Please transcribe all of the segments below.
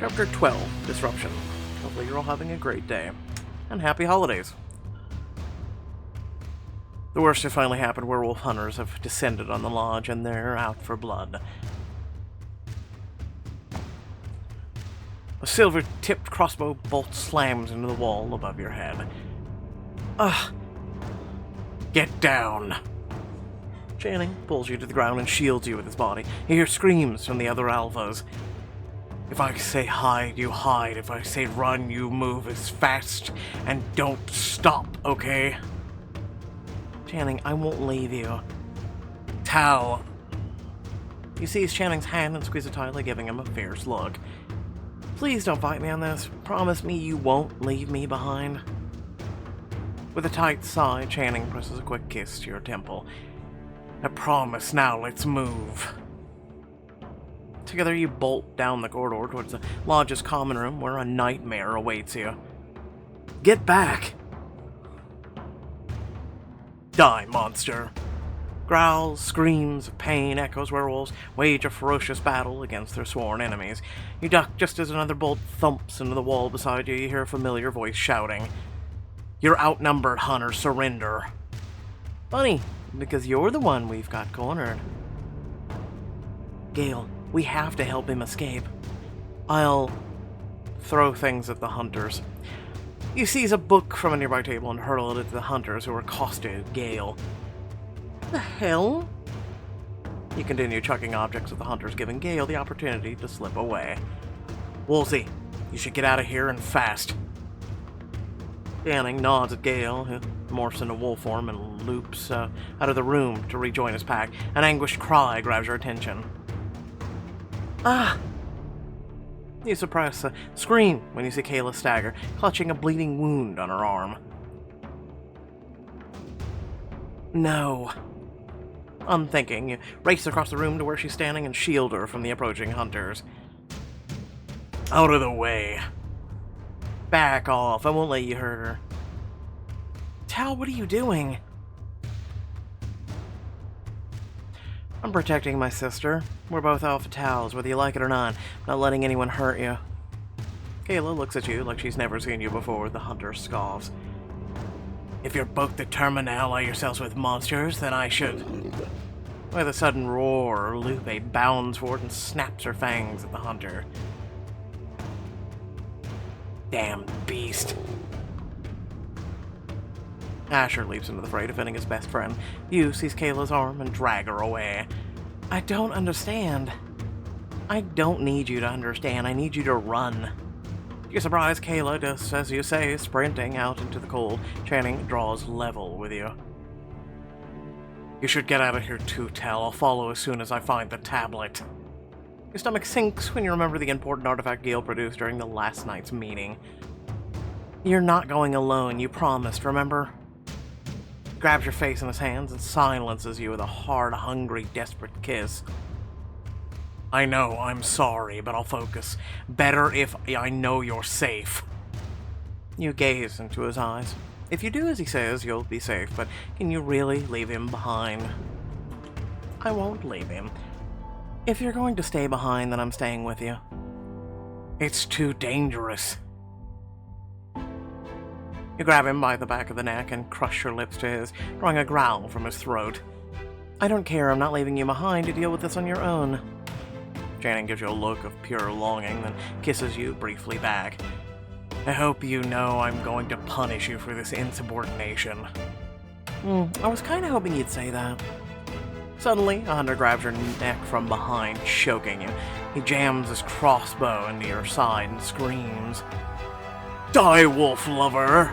Chapter 12, Disruption. Hopefully you're all having a great day. And happy holidays. The worst has finally happened. Werewolf hunters have descended on the lodge, and they're out for blood. A silver-tipped crossbow bolt slams into the wall above your head. Ugh! Get down! Channing pulls you to the ground and shields you with his body. You hear screams from the other alphas. If I say hide, you hide. If I say run, you move as fast. And don't stop, okay? Channing, I won't leave you. Tal. You seize Channing's hand and squeeze it tightly, giving him a fierce look. Please don't fight me on this. Promise me you won't leave me behind. With a tight sigh, Channing presses a quick kiss to your temple. I promise. Now let's move. Together you bolt down the corridor towards the lodge's common room, where a nightmare awaits you. Get back! Die, monster! Growls, screams of pain, echoes. Werewolves wage a ferocious battle against their sworn enemies. You duck just as another bolt thumps into the wall beside you. You hear a familiar voice shouting, "You're outnumbered, Hunter. Surrender." Funny, because you're the one we've got cornered. Gale, we have to help him escape. I'll throw things at the hunters. You seize a book from a nearby table and hurl it at the hunters who accosted Gale. The hell? You continue chucking objects at the hunters, giving Gale the opportunity to slip away. Woolsey, you should get out of here and fast. Channing nods at Gale, who morphs into wolf form and loops out of the room to rejoin his pack. An anguished cry grabs your attention. Ah! You suppress a scream when you see Kayla stagger, clutching a bleeding wound on her arm. No. Unthinking, you race across the room to where she's standing and shield her from the approaching hunters. Out of the way. Back off, I won't let you hurt her. Tal, what are you doing? I'm protecting my sister. We're both Alpha Tals, whether you like it or not. Not letting anyone hurt you. Kayla looks at you like she's never seen you before. The hunter scoffs. If you're both determined to ally yourselves with monsters, then I should. With a sudden roar, Lupe bounds forward and snaps her fangs at the hunter. Damn beast. Asher leaps into the fray, defending his best friend. You seize Kayla's arm and drag her away. I don't understand. I don't need you to understand. I need you to run. You're surprised Kayla does as you say, sprinting out into the cold. Channing draws level with you. You should get out of here too, Tal. I'll follow as soon as I find the tablet. Your stomach sinks when you remember the important artifact Gale produced during the last night's meeting. You're not going alone, you promised, remember? He grabs your face in his hands and silences you with a hard, hungry, desperate kiss. I know, I'm sorry, but I'll focus. Better if I know you're safe. You gaze into his eyes. If you do as he says, you'll be safe, but can you really leave him behind? I won't leave him. If you're going to stay behind, then I'm staying with you. It's too dangerous. You grab him by the back of the neck and crush your lips to his, drawing a growl from his throat. I don't care, I'm not leaving you behind to deal with this on your own. Channing gives you a look of pure longing, then kisses you briefly back. I hope you know I'm going to punish you for this insubordination. I was kind of hoping you'd say that. Suddenly, a hunter grabs your neck from behind, choking you. He jams his crossbow into your side and screams, Die, wolf lover!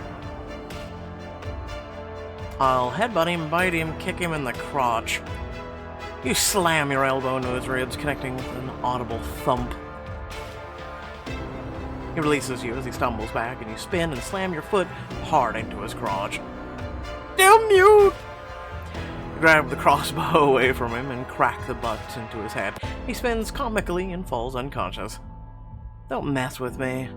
I'll headbutt him, bite him, kick him in the crotch. You slam your elbow into his ribs, connecting with an audible thump. He releases you as he stumbles back, and you spin and slam your foot hard into his crotch. Damn you! Grab the crossbow away from him and crack the butt into his head. He spins comically and falls unconscious. Don't mess with me.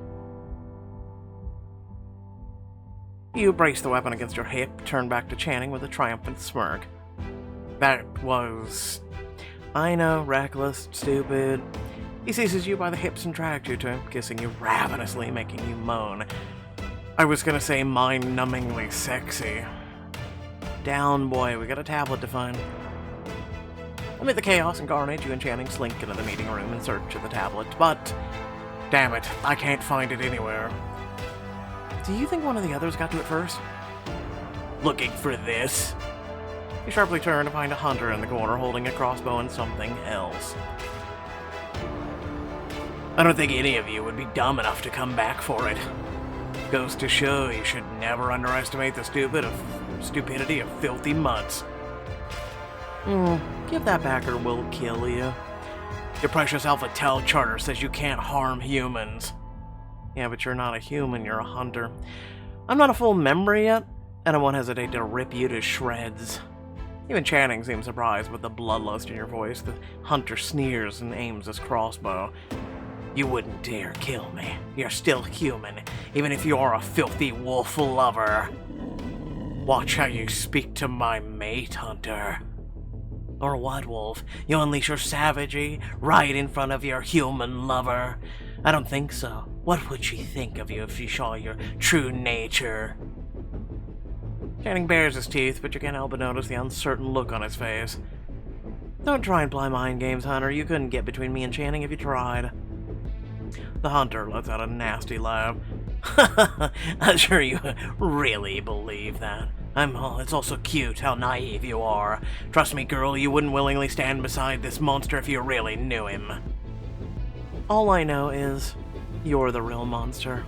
You brace the weapon against your hip, turn back to Channing with a triumphant smirk. That was... I know, reckless, stupid. He seizes you by the hips and drags you to him, kissing you ravenously, making you moan. I was gonna say mind-numbingly sexy. Down, boy, we got a tablet to find. Amid the chaos and carnage, you and Channing slink into the meeting room in search of the tablet, but... damn it, I can't find it anywhere. Do you think one of the others got to it first? Looking for this? You sharply turn to find a hunter in the corner holding a crossbow and something else. I don't think any of you would be dumb enough to come back for it. Goes to show you should never underestimate the stupidity of filthy mutts. Give that back or we'll kill you. Your precious Alpha Tau charter says you can't harm humans. Yeah, but you're not a human, you're a hunter. I'm not a full member yet, and I won't hesitate to rip you to shreds. Even Channing seems surprised with the bloodlust in your voice. The hunter sneers and aims his crossbow. You wouldn't dare kill me. You're still human, even if you're a filthy wolf lover. Watch how you speak to my mate, Hunter. Or what, Wolf? You unleash your savagery right in front of your human lover? I don't think so. What would she think of you if she saw your true nature? Channing bares his teeth, but you can't help but notice the uncertain look on his face. Don't try and play mind games, Hunter. You couldn't get between me and Channing if you tried. The hunter lets out a nasty laugh. I'm sure you really believe that. It's also cute how naive you are. Trust me, girl, you wouldn't willingly stand beside this monster if you really knew him. All I know is, you're the real monster.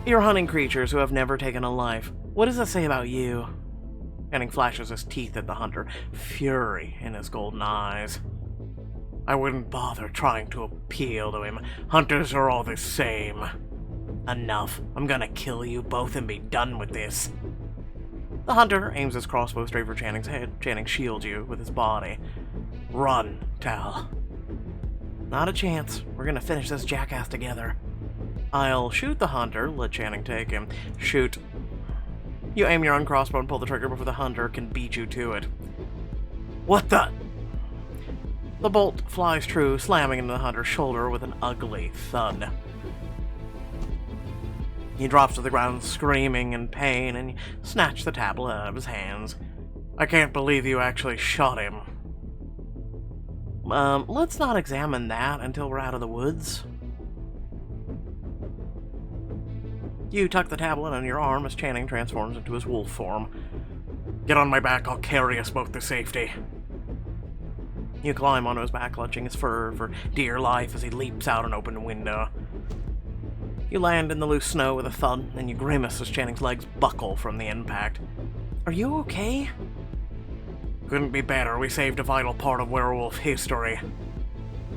You're hunting creatures who have never taken a life. What does that say about you? Channing flashes his teeth at the hunter, fury in his golden eyes. I wouldn't bother trying to appeal to him. Hunters are all the same. Enough. I'm gonna kill you both and be done with this. The hunter aims his crossbow straight for Channing's head. Channing shields you with his body. Run, Tal. Not a chance. We're gonna finish this jackass together. I'll shoot the hunter, let Channing take him. Shoot. You aim your own crossbow and pull the trigger before the hunter can beat you to it. What the? The bolt flies true, slamming into the hunter's shoulder with an ugly thud. He drops to the ground screaming in pain, and you snatch the tablet out of his hands. I can't believe you actually shot him. Let's not examine that until we're out of the woods. You tuck the tablet on your arm as Channing transforms into his wolf form. Get on my back, I'll carry us both to safety. You climb onto his back, clutching his fur for dear life as he leaps out an open window. You land in the loose snow with a thud, and you grimace as Channing's legs buckle from the impact. Are you okay? Couldn't be better. We saved a vital part of werewolf history.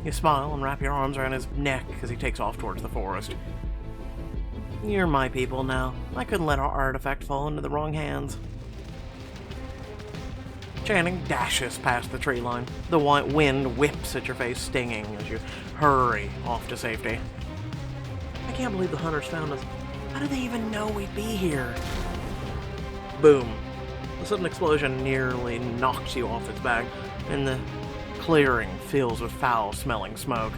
You smile and wrap your arms around his neck as he takes off towards the forest. You're my people now. I couldn't let our artifact fall into the wrong hands. Channing dashes past the tree line. The white wind whips at your face, stinging as you hurry off to safety. I can't believe the hunters found us. How did they even know we'd be here? Boom. The sudden explosion nearly knocks you off its back, and the clearing fills with foul-smelling smoke.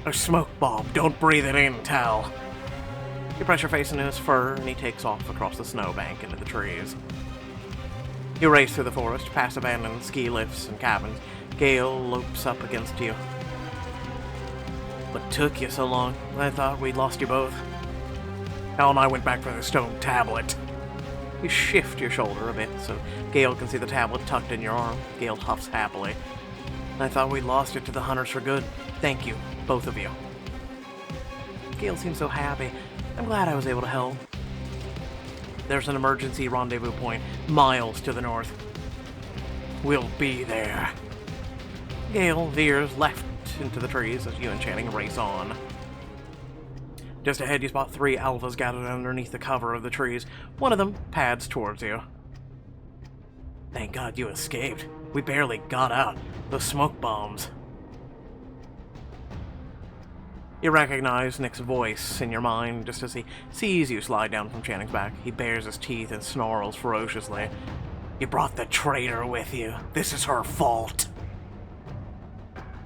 A smoke bomb. Don't breathe it in, Tal. You press your face into his fur, and he takes off across the snowbank into the trees. You race through the forest, past abandoned ski lifts and cabins. Gale lopes up against you. What took you so long? I thought we'd lost you both. Hal and I went back for the stone tablet. You shift your shoulder a bit so Gale can see the tablet tucked in your arm. Gale huffs happily. I thought we'd lost it to the hunters for good. Thank you, both of you. Gale seems so happy. I'm glad I was able to help. There's an emergency rendezvous point miles to the north. We'll be there. Gale veers left into the trees as you and Channing race on. Just ahead, you spot 3 alphas gathered underneath the cover of the trees. One of them pads towards you. Thank God you escaped. We barely got out. Those smoke bombs. You recognize Nick's voice in your mind just as he sees you slide down from Channing's back. He bares his teeth and snarls ferociously. You brought the traitor with you. This is her fault.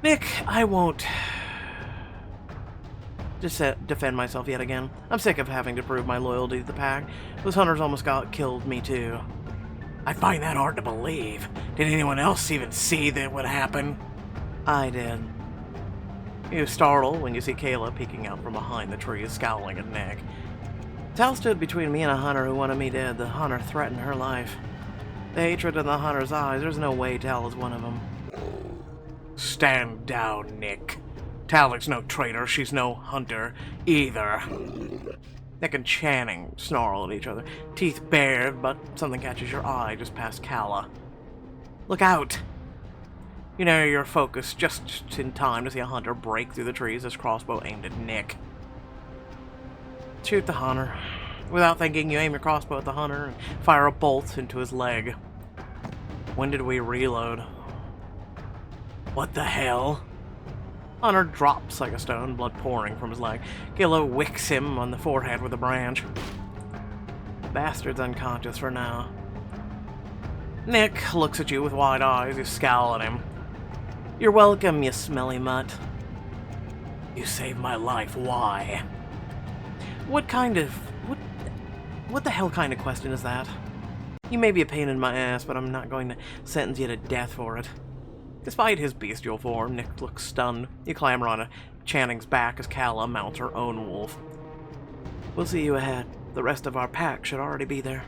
Nick, I won't just defend myself yet again. I'm sick of having to prove my loyalty to the pack. Those hunters almost killed me too. I find that hard to believe. Did anyone else even see that would happen? I did. You startle when you see Kayla peeking out from behind the trees, scowling at Nick. Tal stood between me and a hunter who wanted me dead. The hunter threatened her life. The hatred in the hunter's eyes, there's no way Tal is one of them. Stand down, Nick. Tal is no traitor, she's no hunter either. Nick and Channing snarl at each other, teeth bared, but something catches your eye just past Kala. Look out! You know you're focused just in time to see a hunter break through the trees, his crossbow aimed at Nick. Shoot the hunter. Without thinking, you aim your crossbow at the hunter and fire a bolt into his leg. When did we reload? What the hell? Hunter drops like a stone, blood pouring from his leg. Kayla wicks him on the forehead with a branch. Bastard's unconscious for now. Nick looks at you with wide eyes. You scowl at him. You're welcome, you smelly mutt. You saved my life. Why? What the hell kind of question is that? You may be a pain in my ass, but I'm not going to sentence you to death for it. Despite his bestial form, Nick looks stunned. You clamber onto Channing's back as Kala mounts her own wolf. We'll see you ahead. The rest of our pack should already be there.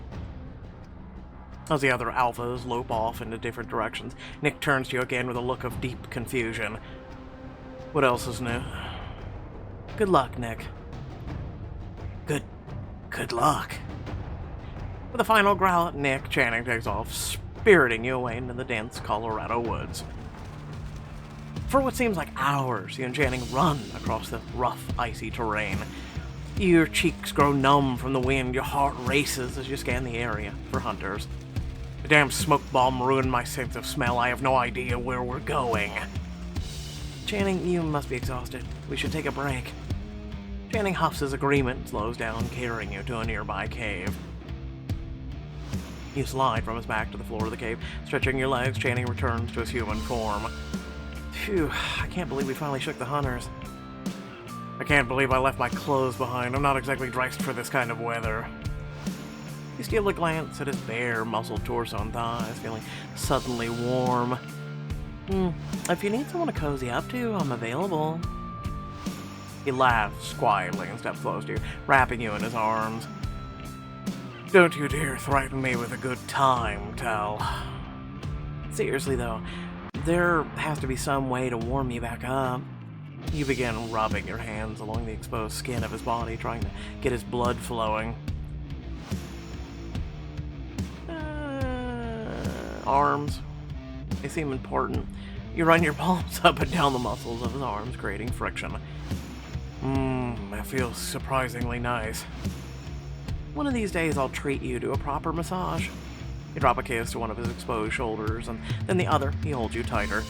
As the other alphas lope off into different directions, Nick turns to you again with a look of deep confusion. What else is new? Good luck, Nick. Good luck. With a final growl at Nick, Channing takes off, spiriting you away into the dense Colorado woods. For what seems like hours, you and Channing run across the rough, icy terrain. Your cheeks grow numb from the wind, your heart races as you scan the area for hunters. The damn smoke bomb ruined my sense of smell. I have no idea where we're going. Channing, you must be exhausted. We should take a break. Channing huffs his agreement and slows down, carrying you to a nearby cave. You slide from his back to the floor of the cave. Stretching your legs, Channing returns to his human form. Phew, I can't believe we finally shook the hunters. I can't believe I left my clothes behind. I'm not exactly dressed for this kind of weather. You steal a glance at his bare, muscled torso and thighs, feeling suddenly warm. If you need someone to cozy up to, I'm available. He laughs quietly and steps close to you, wrapping you in his arms. Don't you dare threaten me with a good time, Tal. Seriously, though, there has to be some way to warm you back up. You begin rubbing your hands along the exposed skin of his body, trying to get his blood flowing. Arms. They seem important. You run your palms up and down the muscles of his arms, creating friction. That feels surprisingly nice. One of these days I'll treat you to a proper massage. You drop a kiss to one of his exposed shoulders, and then the other, he holds you tighter.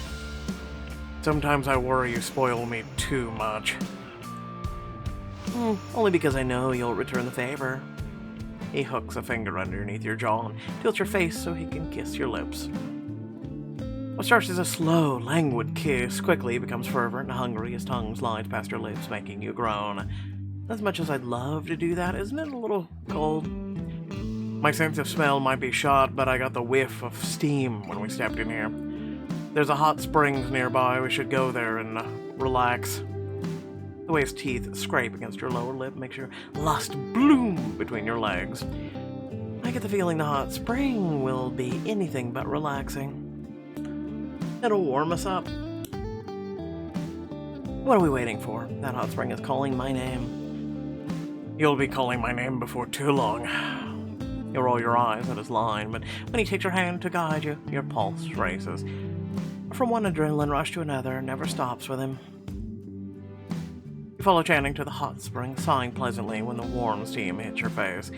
Sometimes I worry you spoil me too much. Only because I know you'll return the favor. He hooks a finger underneath your jaw and tilts your face so he can kiss your lips. What starts as a slow, languid kiss quickly becomes fervent and hungry as tongue slides past your lips, making you groan. As much as I'd love to do that, isn't it a little cold? My sense of smell might be shot, but I got the whiff of steam when we stepped in here. There's a hot springs nearby. We should go there and relax. The way his teeth scrape against your lower lip makes your lust bloom between your legs. I get the feeling the hot spring will be anything but relaxing. It'll warm us up. What are we waiting for? That hot spring is calling my name. You'll be calling my name before too long. You roll your eyes at his line, but when he takes your hand to guide you, your pulse races. From one adrenaline rush to another, never stops with him. You follow Channing to the hot spring, sighing pleasantly when the warm steam hits your face.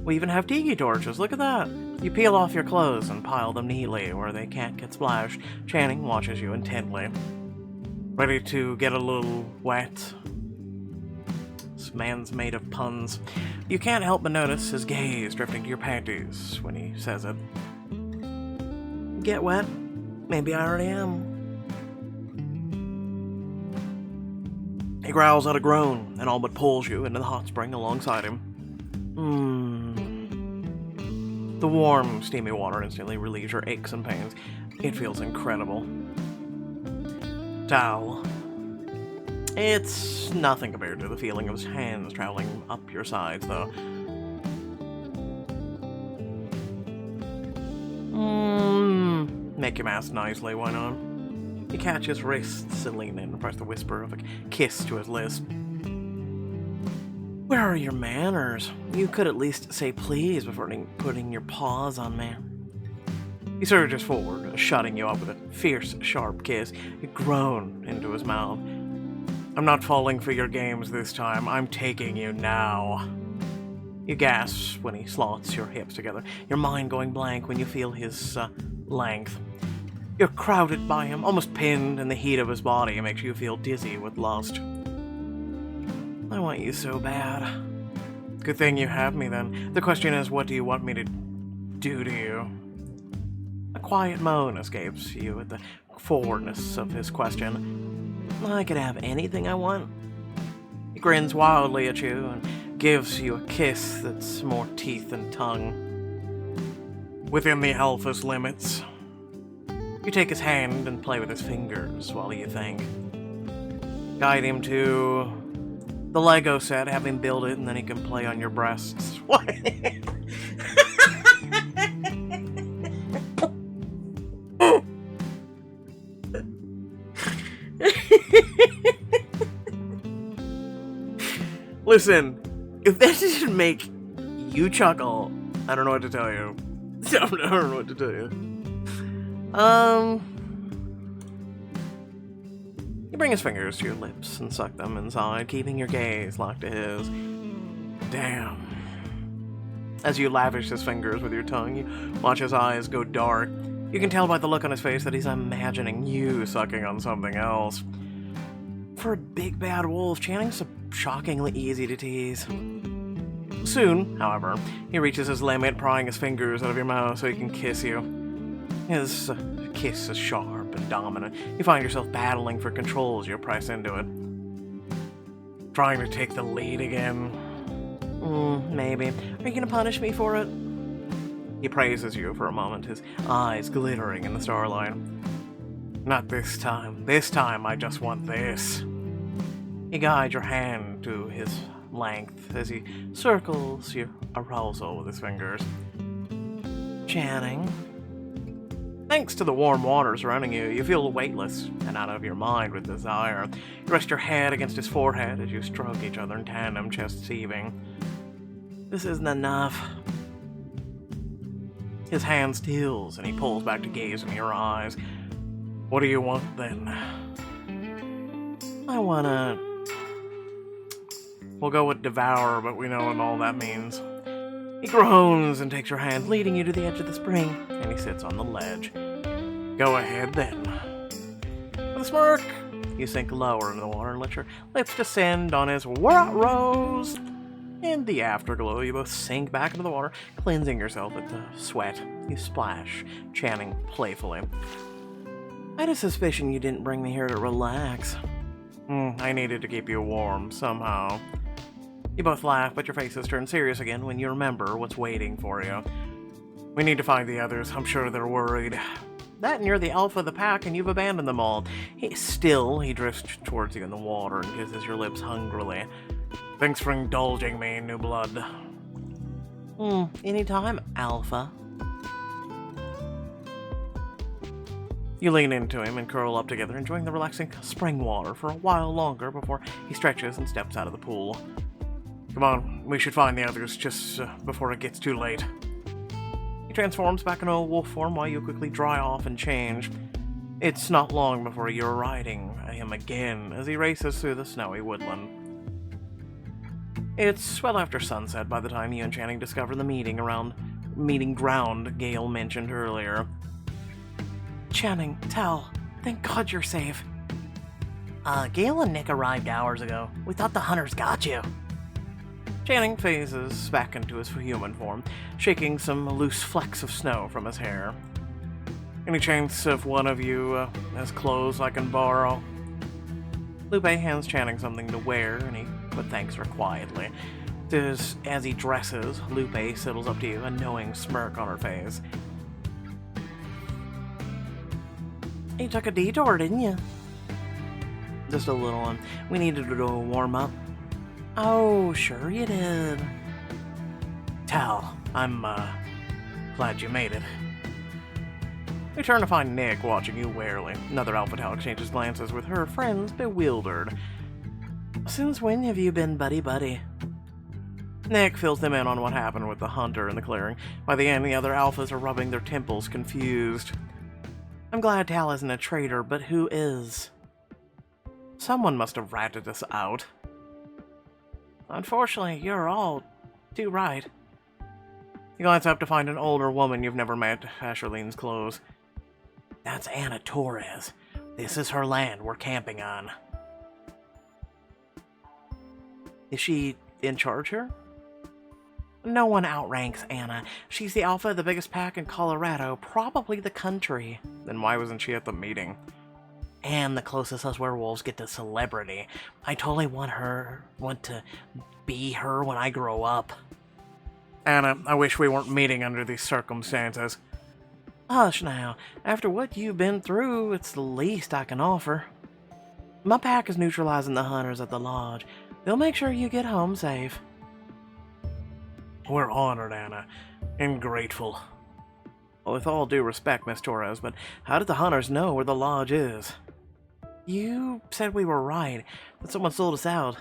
We even have tiki torches, look at that! You peel off your clothes and pile them neatly where they can't get splashed. Channing watches you intently. Ready to get a little wet? This man's made of puns. You can't help but notice his gaze drifting to your panties when he says it. Get wet? Maybe I already am. He growls out a groan and all but pulls you into the hot spring alongside him. The warm, steamy water instantly relieves your aches and pains. It feels incredible. Towel. It's nothing compared to the feeling of his hands traveling up your sides, though. Make him ask nicely, why not? You catch his wrists and lean in and press the whisper of a kiss to his lips. Where are your manners? You could at least say please before putting your paws on me. He surges forward, shutting you up with a fierce, sharp kiss. You groan into his mouth. I'm not falling for your games this time. I'm taking you now. You gasp when he slots your hips together, your mind going blank when you feel his length. You're crowded by him, almost pinned, and the heat of his body makes you feel dizzy with lust. I want you so bad. Good thing you have me, then. The question is, what do you want me to do to you? A quiet moan escapes you at the forwardness of his question. I could have anything I want. He grins wildly at you and gives you a kiss that's more teeth than tongue. Within the alpha's limits. You take his hand and play with his fingers while you think. Guide him to the Lego set, have him build it, and then he can play on your breasts. What? Listen, if that didn't make you chuckle, I don't know what to tell you. I don't know what to tell you. You bring his fingers to your lips and suck them inside, keeping your gaze locked to his. Damn. As you lavish his fingers with your tongue, you watch his eyes go dark. You can tell by the look on his face that he's imagining you sucking on something else. For a big bad wolf, Channing's shockingly easy to tease. Soon, however, he reaches his limit, prying his fingers out of your mouth so he can kiss you. His kiss is sharp and dominant. You find yourself battling for control as you press into it. Trying to take the lead again. Maybe. Are you gonna punish me for it? He praises you for a moment, his eyes glittering in the starlight. Not this time. This time I just want this. You guide your hand to his length as he circles your arousal with his fingers. Channing. Thanks to the warm water surrounding you, you feel weightless and out of your mind with desire. You rest your head against his forehead as you stroke each other in tandem, chests heaving. This isn't enough. His hand stills and he pulls back to gaze in your eyes. What do you want then? I wanna... We'll go with devour, but we know what all that means. He groans and takes your hand, leading you to the edge of the spring, and he sits on the ledge. Go ahead, then. With a smirk, you sink lower into the water and let your lips descend on his rose. In the afterglow, you both sink back into the water, cleansing yourself with the sweat. You splash, Channing playfully. I had a suspicion you didn't bring me here to relax. I needed to keep you warm, somehow. You both laugh, but your faces turn serious again when you remember what's waiting for you. We need to find the others. I'm sure they're worried. That and you're the alpha of the pack and you've abandoned them all. He drifts towards you in the water and kisses your lips hungrily. Thanks for indulging me, new blood. Anytime, alpha. You lean into him and curl up together, enjoying the relaxing spring water for a while longer before he stretches and steps out of the pool. Come on, we should find the others just before it gets too late. He transforms back into a wolf form while you quickly dry off and change. It's not long before you're riding him again as he races through the snowy woodland. It's well after sunset by the time you and Channing discover the meeting ground Gale mentioned earlier. Channing, Tal, thank God you're safe. Gale and Nick arrived hours ago. We thought the hunters got you. Channing phases back into his human form, shaking some loose flecks of snow from his hair. Any chance of one of you has clothes I can borrow? Lupe hands Channing something to wear, but thanks her quietly. As he dresses, Lupe sidles up to you, a knowing smirk on her face. You took a detour, didn't you? Just a little one. We needed to do a warm-up. Oh, sure you did. Tal, I'm, glad you made it. We turn to find Nick watching you warily. Another Alpha Tal exchanges glances with her friends, bewildered. Since when have you been buddy-buddy? Nick fills them in on what happened with the hunter in the clearing. By the end, the other Alphas are rubbing their temples, confused. I'm glad Tal isn't a traitor, but who is? Someone must have ratted us out. Unfortunately, you're all too right. You glance up to find an older woman you've never met. Asher leans close. That's Anna Torres. This is her land we're camping on. Is she in charge here? No one outranks Anna. She's the alpha of the biggest pack in Colorado, probably the country. Then why wasn't she at the meeting? And the closest us werewolves get to celebrity. I totally want to be her when I grow up. Anna, I wish we weren't meeting under these circumstances. Hush now. After what you've been through, it's the least I can offer. My pack is neutralizing the hunters at the lodge. They'll make sure you get home safe. We're honored, Anna, and grateful. With all due respect, Miss Torres, but how did the hunters know where the lodge is? You said we were right, that someone sold us out.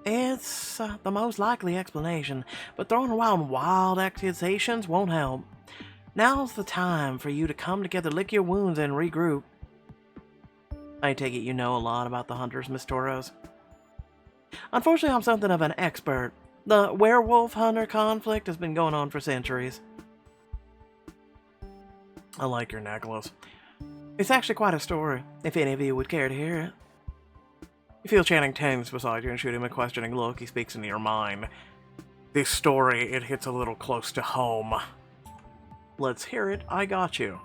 It's the most likely explanation, but throwing around wild accusations won't help. Now's the time for you to come together, lick your wounds, and regroup. I take it you know a lot about the hunters, Miss Torres. Unfortunately, I'm something of an expert. The werewolf-hunter conflict has been going on for centuries. I like your necklace. It's actually quite a story, if any of you would care to hear it. You feel Channing tense beside you and shoot him a questioning look. He speaks into your mind. This story, it hits a little close to home. Let's hear it. I got you.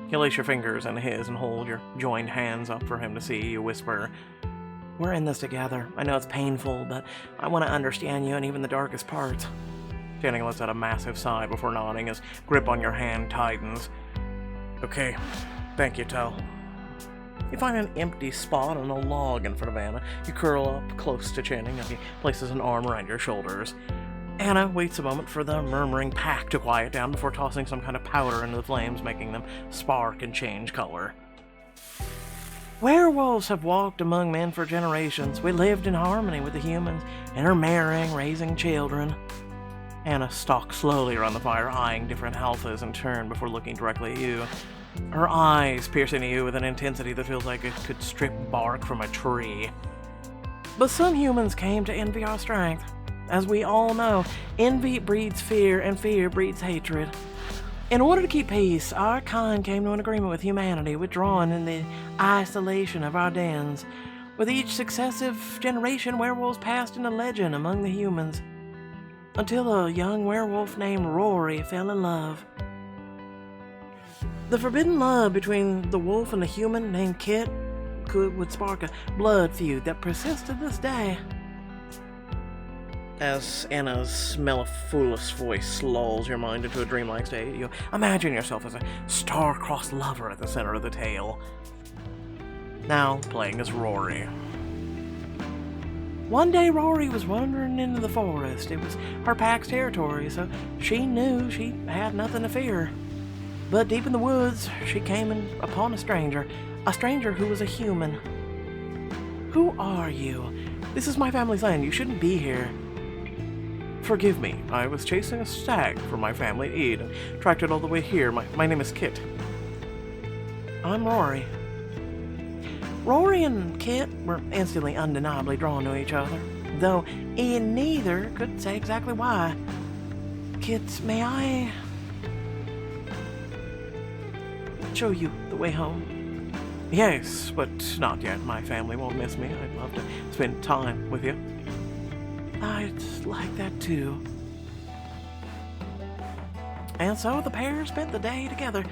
You lace your fingers in his and hold your joined hands up for him to see. You whisper, we're in this together. I know it's painful, but I want to understand you in even the darkest parts. Channing lets out a massive sigh before nodding. His grip on your hand tightens. Okay, thank you, Tal. You find an empty spot on a log in front of Anna. You curl up close to Channing as he places an arm around your shoulders. Anna waits a moment for the murmuring pack to quiet down before tossing some kind of powder into the flames, making them spark and change color. Werewolves have walked among men for generations. We lived in harmony with the humans, intermarrying, raising children. Anna stalks slowly around the fire, eyeing different alphas in turn before looking directly at you. Her eyes piercing you with an intensity that feels like it could strip bark from a tree. But some humans came to envy our strength. As we all know, envy breeds fear, and fear breeds hatred. In order to keep peace, our kind came to an agreement with humanity, withdrawing in the isolation of our dens. With each successive generation, werewolves passed into legend among the humans, until a young werewolf named Rory fell in love. The forbidden love between the wolf and the human named Kit would spark a blood feud that persists to this day. As Anna's mellifluous voice lulls your mind into a dreamlike state, you imagine yourself as a star-crossed lover at the center of the tale. Now playing as Rory. One day Rory was wandering into the forest. It was her pack's territory, so she knew she had nothing to fear. But deep in the woods, she came upon a stranger who was a human. Who are you? This is my family's land. You shouldn't be here. Forgive me. I was chasing a stag for my family to eat and tracked it all the way here. My name is Kit. I'm Rory. Rory and Kit were instantly undeniably drawn to each other, though neither could say exactly why. Kit, may I show you the way home? Yes, but not yet. My family won't miss me. I'd love to spend time with you. I'd like that too. And so the pair spent the day together.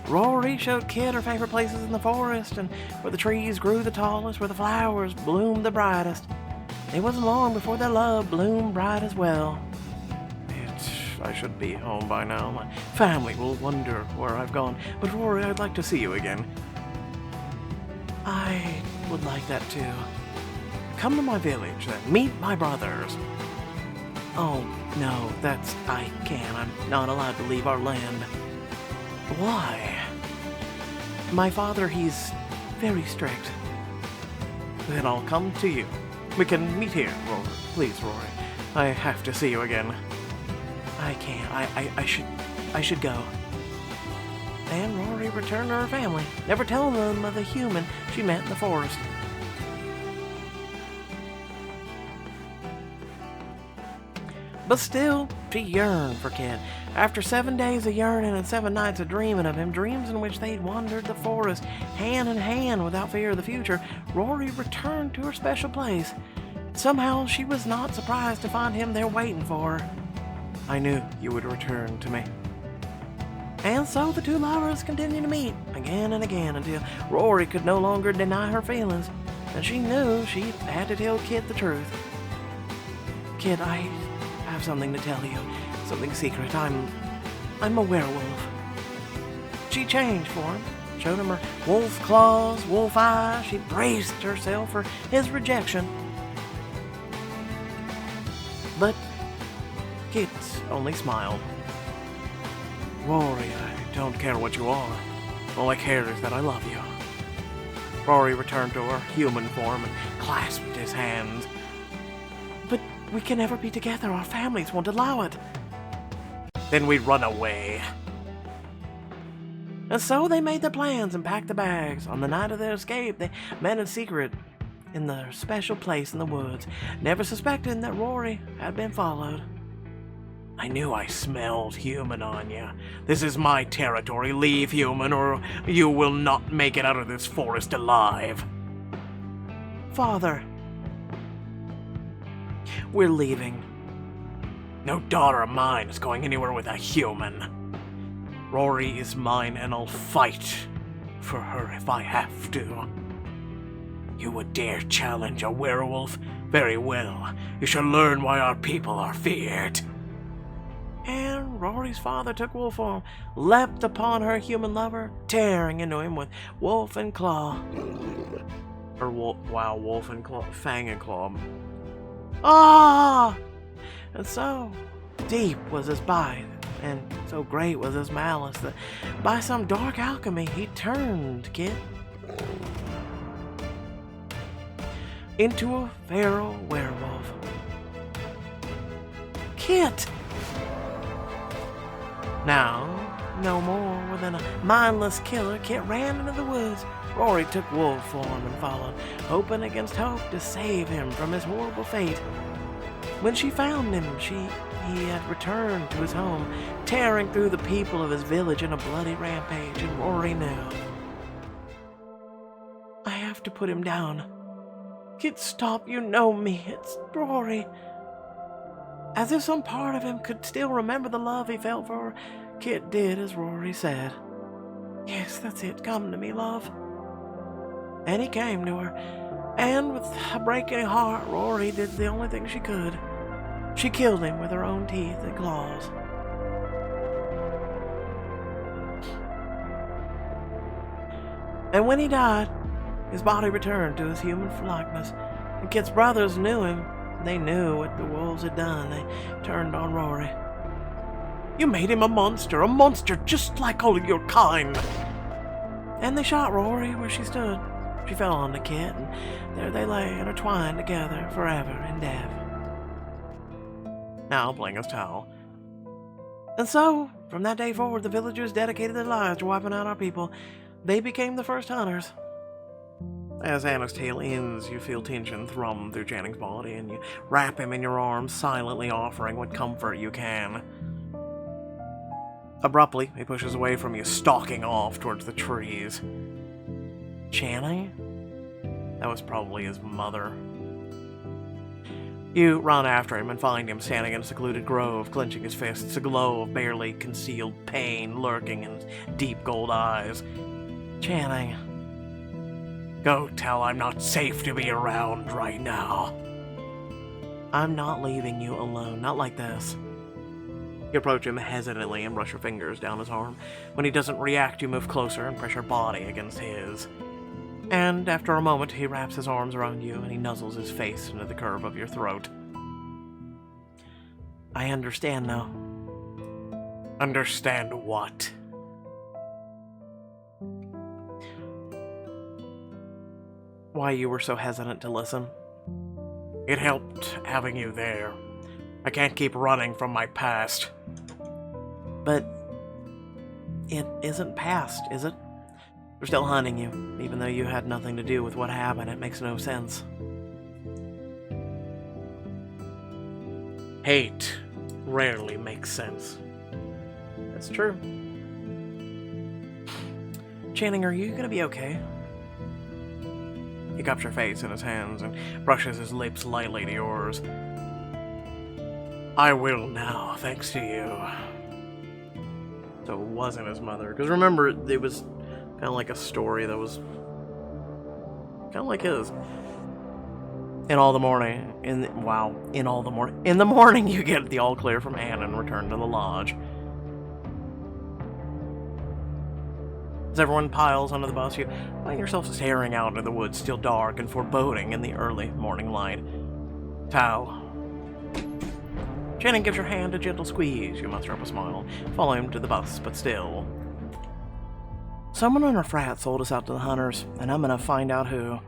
Rory showed Kit her favorite places in the forest, and where the trees grew the tallest, where the flowers bloomed the brightest. It wasn't long before their love bloomed bright as well. I should be home by now. My family will wonder where I've gone. But Rory, I'd like to see you again. I would like that too. Come to my village, then. Meet my brothers. Oh, no, I can't. I'm not allowed to leave our land. Why? My father, he's very strict. Then I'll come to you. We can meet here, Rory. Please, Rory. I have to see you again. I can't. I should go. And Rory returned to her family, never telling them of the human she met in the forest. But still, she yearned for Kit. After 7 days of yearning and 7 nights of dreaming of him, dreams in which they'd wandered the forest hand in hand without fear of the future, Rory returned to her special place. Somehow, she was not surprised to find him there waiting for her. I knew you would return to me. And so the two lovers continued to meet again and again until Rory could no longer deny her feelings, and she knew she had to tell Kit the truth. Kit, I have something to tell you. Something secret. I'm a werewolf. She changed for him, showed him her wolf claws, wolf eyes. She braced herself for his rejection. But Kit only smiled. Rory, I don't care what you are. All I care is that I love you. Rory returned to her human form and clasped his hands. But we can never be together. Our families won't allow it. Then we run away. And so they made their plans and packed the bags. On the night of their escape, they met in secret in their special place in the woods, never suspecting that Rory had been followed. I knew I smelled human on you. This is my territory. Leave, human, or you will not make it out of this forest alive. Father, we're leaving. No daughter of mine is going anywhere with a human. Rory is mine, and I'll fight for her if I have to. You would dare challenge a werewolf? Very well. You shall learn why our people are feared. And Rory's father took wolf form, leapt upon her human lover, tearing into him with wolf and claw. Wolf and claw, fang and claw. Ah! And so deep was his bite, and so great was his malice, that by some dark alchemy he turned Kit into a feral werewolf. Kit! Now, no more than a mindless killer, Kit ran into the woods. Rory took wolf form and followed, hoping against hope to save him from his horrible fate. When she found him, he had returned to his home, tearing through the people of his village in a bloody rampage, and Rory knew. I have to put him down. Kit, stop, you know me, it's Rory. As if some part of him could still remember the love he felt for her, Kit did as Rory said. Yes, that's it, come to me, love. And he came to her, and with a breaking heart, Rory did the only thing she could. She killed him with her own teeth and claws. And when he died, his body returned to his human likeness, and Kit's brothers knew him. They knew what the wolves had done. They turned on Rory. You made him a monster just like all of your kind. And they shot Rory where she stood. She fell onto Kit, and there they lay intertwined together forever in death. Now playing as towel. And so, from that day forward, the villagers dedicated their lives to wiping out our people. They became the first hunters. As Anna's tale ends, you feel tension thrum through Channing's body, and you wrap him in your arms, silently offering what comfort you can. Abruptly, he pushes away from you, stalking off towards the trees. Channing? That was probably his mother. You run after him and find him standing in a secluded grove, clenching his fists, a glow of barely concealed pain lurking in his deep gold eyes. Channing, go tell I'm not safe to be around right now. I'm not leaving you alone, not like this. You approach him hesitantly and brush your fingers down his arm. When he doesn't react, you move closer and press your body against his. And after a moment, he wraps his arms around you and he nuzzles his face into the curve of your throat. I understand now. Understand what? Why you were so hesitant to listen. It helped having you there. I can't keep running from my past. But it isn't past, is it? They're still hunting you, even though you had nothing to do with what happened. It makes no sense. Hate rarely makes sense. That's true. Channing, are you gonna be okay? He cups your face in his hands and brushes his lips lightly to yours. I will now, thanks to you. So it wasn't his mother. Because remember, it was kind of like a story that was kind of like his. In the morning you get the all clear from Anne and return to the lodge. As everyone piles onto the bus, you find yourself staring out into the woods, still dark and foreboding in the early morning light. Tao. Channing gives your hand a gentle squeeze. You muster up a smile, follow him to the bus, but still. Someone on our frat sold us out to the hunters, and I'm gonna find out who.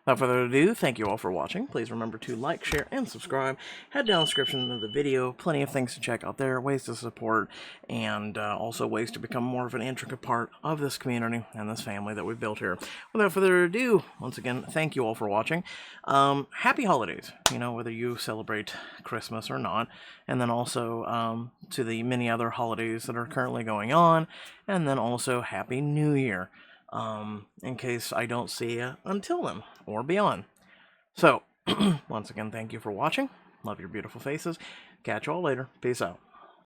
Without further ado, thank you all for watching. Please remember to like, share, and subscribe. Head down the description of the video. Plenty of things to check out there, ways to support, and also ways to become more of an intricate part of this community and this family that we've built here. Without further ado, once again, thank you all for watching. Happy holidays, whether you celebrate Christmas or not. And then also to the many other holidays that are currently going on. And then also Happy New Year. In case I don't see you until then, or beyond. So, once again, thank you for watching. Love your beautiful faces. Catch you all later. Peace out.